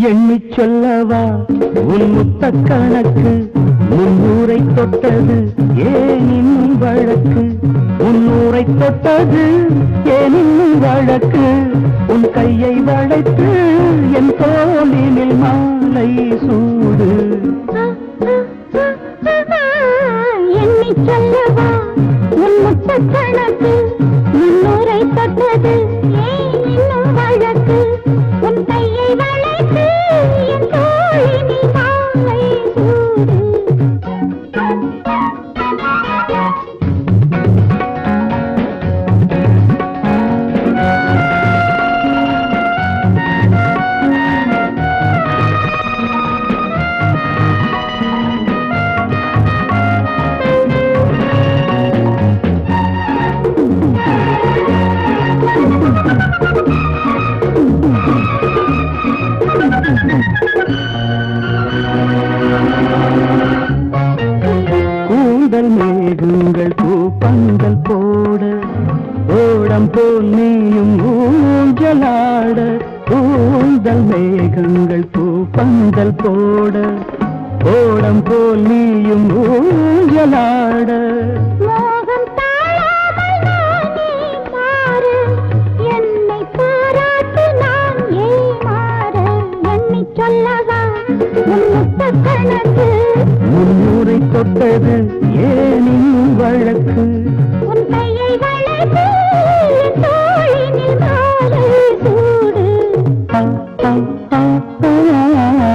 எண்ணிச் சொல்லவா உன் முத்த கணக்கு 300 தொட்டது ஏன் இன்னும் வழக்கு 300 தொட்டது ஏன் இன்னும் வழக்கு உன் கையை வளைத்து என் தோளினில் மாலை சூடு எண்ணிச் சொல்லவா உன் முத்த கணக்கு 300 தொட்டது ஏன் இன்னும் வழக்கு உன் கையை வளைத்து என் தோளினில் மாலை சூடு கூந்தல் மேகங்கள் பூப்பந்தல் போட ஓடம் போல் நீயும் ஊஞ்சலாட கூந்தல் மேகங்கள் பூப்பந்தல் போட ஓடம் போல் நீயும் ஊஞ்சலாட மோகம் தாழாமல் நானே மாறு என்னை பாராட்டு நான் ஏமாற எண்ணிச் சொல்லவா உன் முத்த கணக்கு 300 தொட்டது ஏன் இன்னும் வழக்கு உன் கையை வளைத்து என் தோளினில் மாலை சூடு ஆ, ஆ, ஆ, ஆ.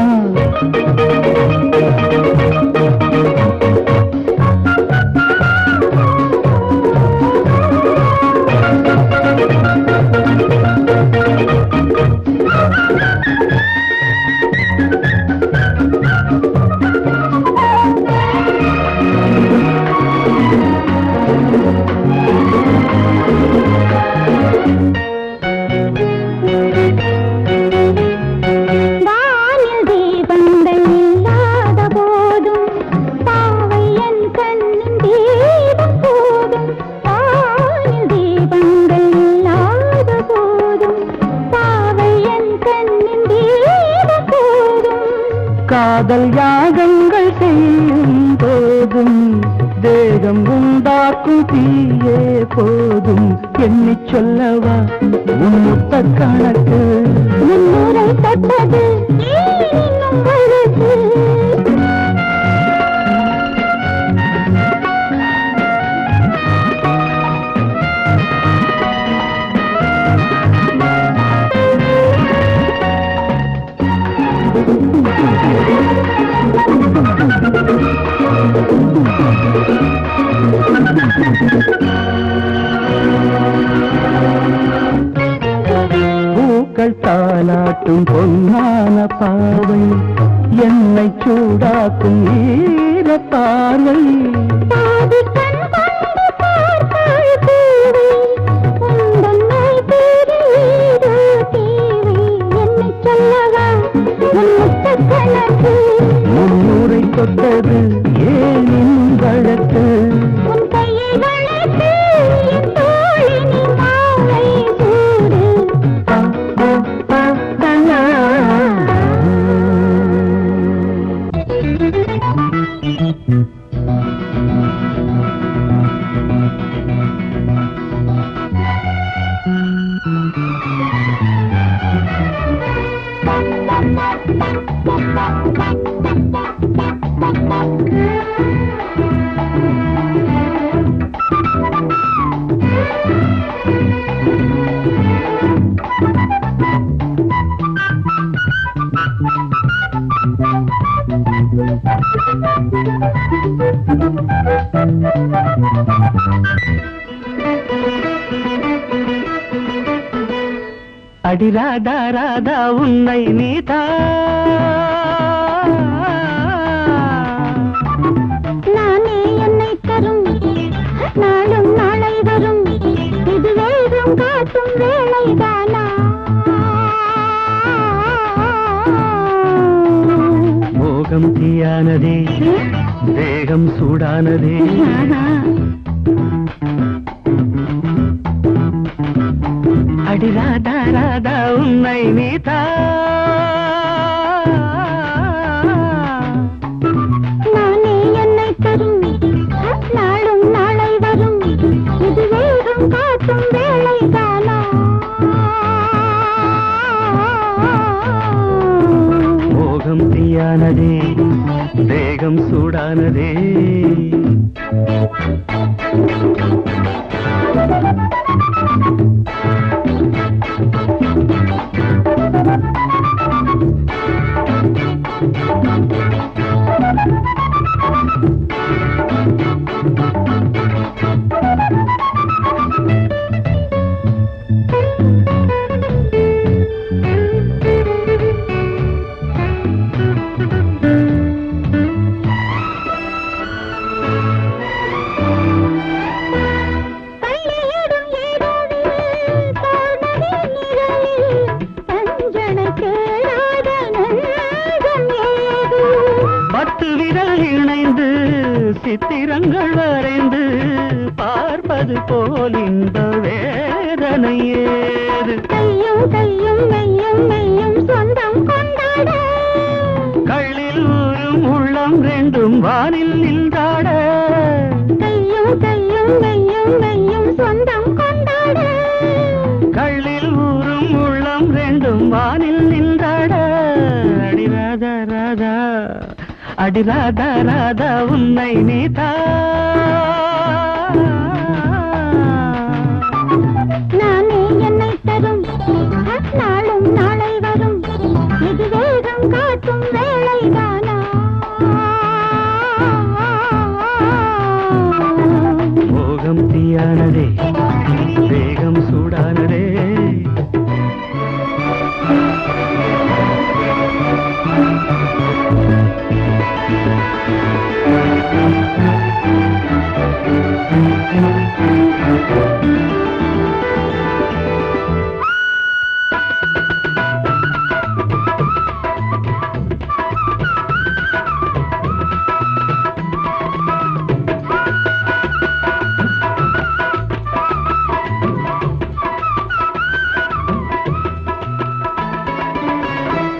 வானில் தீபங்கள் இல்லாத போதும் பாவை என் கண்ணின் தீபம் போதும் வானில் தீபங்கள் இல்லாத போதும் பாவை என் கண்ணின் தீபம் போதும் காதல் யாகங்கள் செய்யும் போதும் தேகம் உண்டாக்கும் தீயே போதும் எண்ணிச் சொல்லவா உன் முத்த கணக்கு 300 தொட்டது ஏன் இன்னும் வழக்கு பூக்கள் தாலாட்டும் பொன்னான பாவை என்னை சூடாக்கும் ஈர பார்வை பாதி கண் கொண்டு பார்த்தாள் பூவை உந்தன் மேல் தெரியுதோ தேவை எண்ணிச் சொல்லவா உன் முத்த கணக்கு 300 தொட்டது ஏன் இன்னும் வழக்கு உன் கையை வளைத்து என் தோளினில் மாலை சூடு ஆ, ஆ, ஆ, ஆ. அடி ராதா ராதா உன்னை நீதான் மோகம் தீயானதே தேகம் சூடானதே அடி ராதா ராதா உன்னை நீதா நானே என்னை தரும் நாளும் நாளை வரும் இது வேகம் காட்டும் வேளை தானா மோகம் தீயானதே தேகம் சூடானதே சித்திரங்கள் வரைந்து பார்ப்பது போல் இந்த வேதனை ஏது கையும் கையும் மெய்யும் மெய்யும் சொந்தம் கொண்டாட கள்ளில் ஊரும் உள்ளம் ரெண்டும் வானில் நின்றாட கையும் கையும் மெய்யும் மெய்யும் சொந்தம் கொண்டாட கள்ளில் ஊரும் உள்ளம் ரெண்டும் வானில் நின்றாட அடி ராதா ராதா அடி ராதா ராதா உன்னை நீதா நானே என்னை தரும் நாளும் நாளை வரும் இது வேகம் காட்டும் வேளை தானா மோகம் தீயானதே வேகம் சூடானதே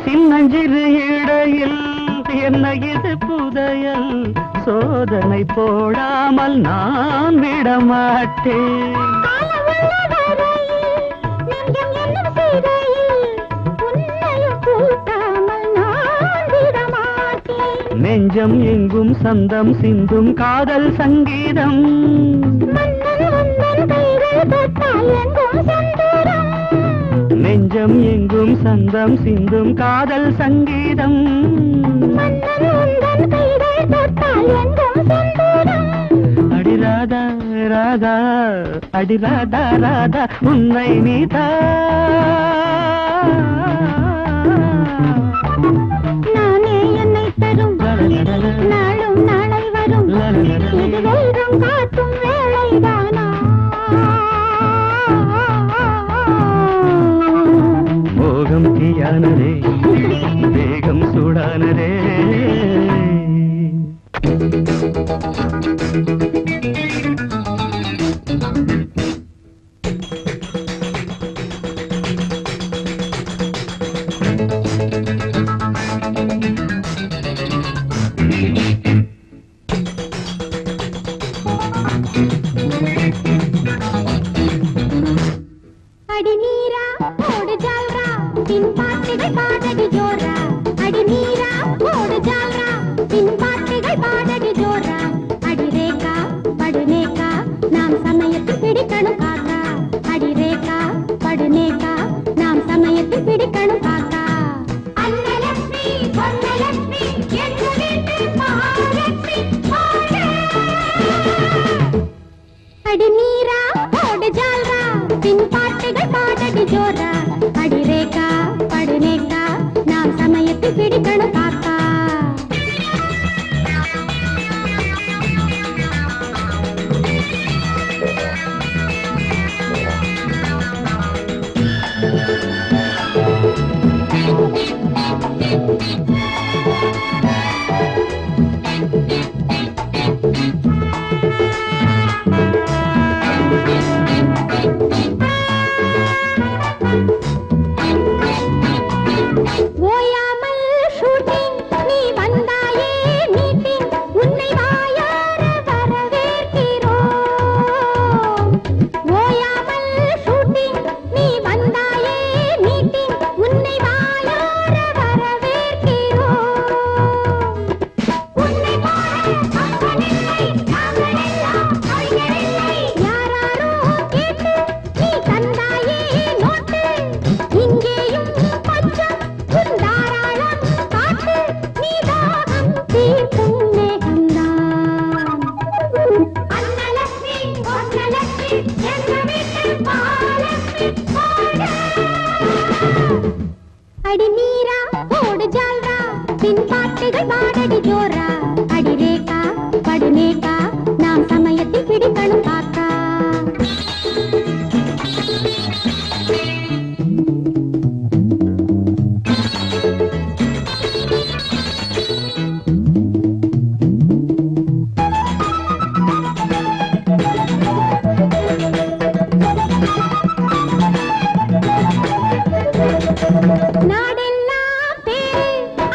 சின்னஞ்சிறு இடையில் என்ன இது புதையல் சோதனை போடாமல் நான் விடமாட்டேன் நெஞ்சம் எங்கும் சந்தம் சிந்தும் காதல் சங்கீதம் நெஞ்சம் எங்கும் சந்தம் சிந்தும் காதல் சங்கீதம் அடி ராதா ராதா அடி ராதா ராதா உன்னை நீதா நானே என்னை தரும் நாளும் நாளை வரும் இது வேகம் காட்டும் வேளைதானா மோகம் தீயானதே வேகம் சூடானதே அடி நீரா ஓடு ஜால்ரா பின் பாட்டுகள் பாடடி ஜோரா அடி நீரா ஓடு ஜால்ரா பின் பாட்டுகள் பாடடி ஜோரா அடி ரேகா படுநேகா நாம் சமயத்தில் பிடிக்கணும் காக்கா அடி ரேகா படுநேகா நாம் சமயத்தில் பிடிக்கணும் காக்கா அன்னலட்சுமி பொன்னலட்சுமி எங்க வீட்டு மகாலட்சுமி அடி நீரா ஓடு ஜால்ரா பின் பாட்டுகள் பாடடி ஜோரா அடி ரேகா படுநேகா நாம் சமயத்தில் பிடிக்கணும் காக்கா பாட்டுகள் பாடடி ஜோரா அடி ரேகா படுநேகா நாம் சமயத்தில் பிடிக்கணும் காக்கா நாடெல்லாம் பேரு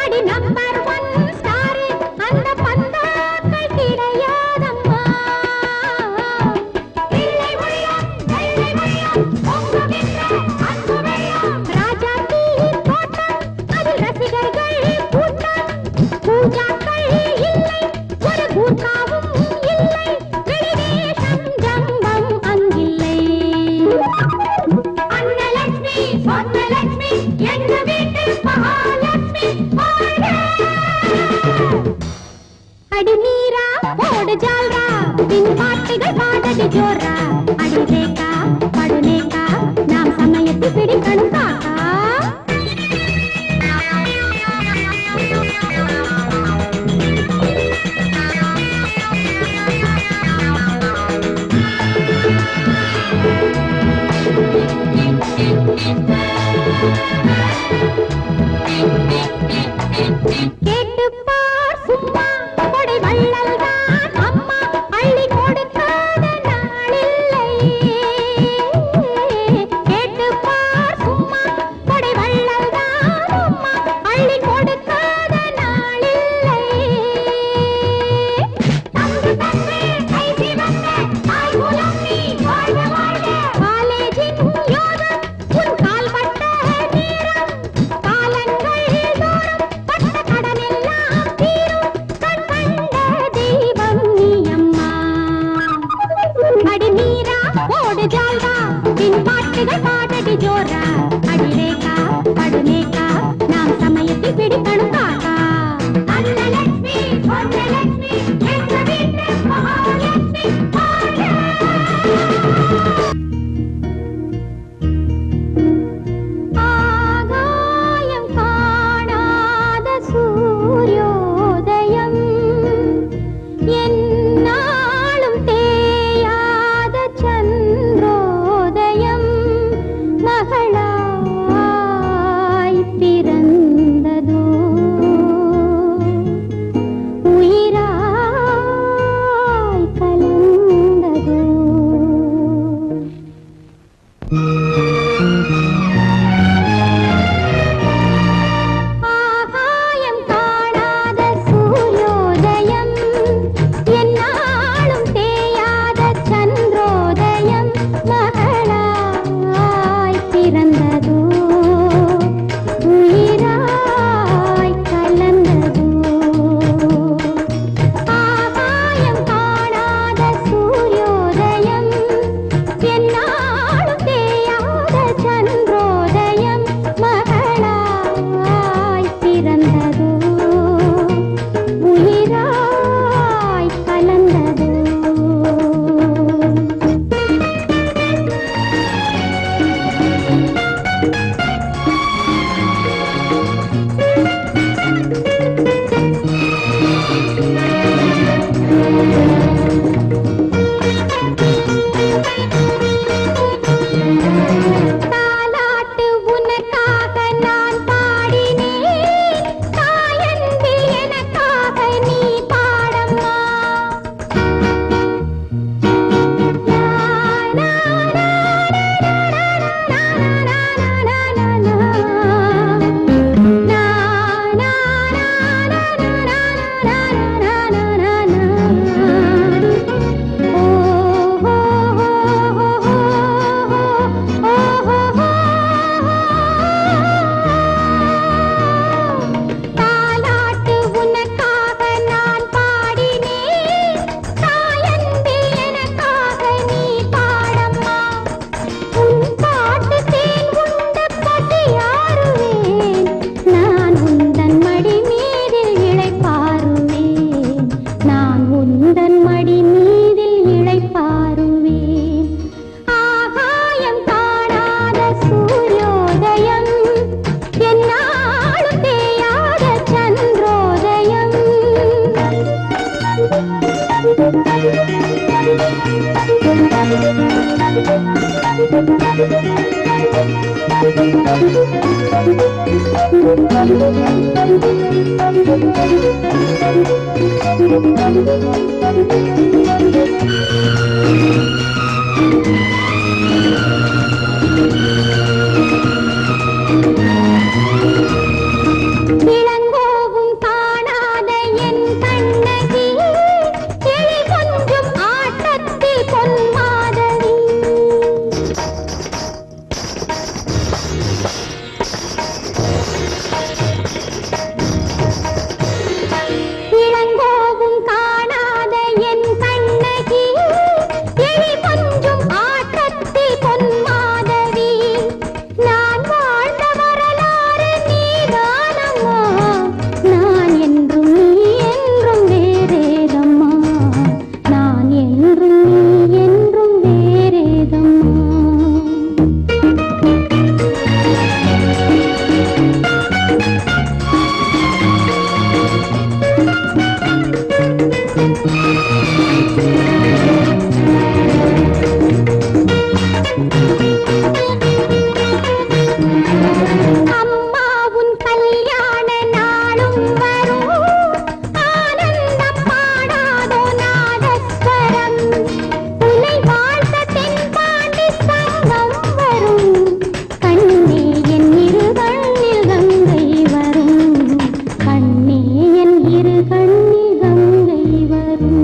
அடி நம்பர் 1 ஸ்டார் அந்த பந்தாக்கள் கிடையாதம்மா இல்லை உள்ளம் பொங்குகின்ற அன்பு வெள்ளம் ராஜா டீ தோட்டம் அதில் ரசிகர்கள் கூட்டம் பூஜாக்கள் இல்லை ஒரு கூட்டாவும் இல்லை வெளிவேஷம் ஜம்பம் அங்கில்லை அன்னலட்சுமி சொர்ணலட்சுமி எங்க வீட்டு மகாலட்சுமி அடி நீரா போடு ஜால்ரா பின் பாட்டுகள் பாடடி ஜோரா அடி ரேகா படுநேகா நாம் சமயத்தில் பிடிக்கணும் காக்கா கேட்டுப்பார் சும்மா கொடை வள்ளல் தான் அம்மா அள்ளி கொடுக்காத நாளில் இளங்கோவும் காணாத என் கண்ணகி கிளி கொஞ்சும் ஆட்டத்தில் பொன்மாதவி இளங்கோவும் காணாத என் கண்ணகி கிளி கொஞ்சும் ஆட்டத்தில் பொன்மாதவி நான் வாழ்ந்த வரலாறு நீதானம்மா நான் என்றும் நீ என்றும் வேறேதம்மா நான் என்றும் நீ என்றும் வேறேதம்மா அம்மா உன் கல்யாண நாளும் வரும் ஆனந்தம் பாடாதோ நாதஸ்வரம் உன்னை வாழ்த்த தென்பாண்டி சங்கம் வரும் கண்ணே என் இரு கண்ணில் கங்கை வரும் கண்ணே என் இரு கண்ணில் கங்கை வரும்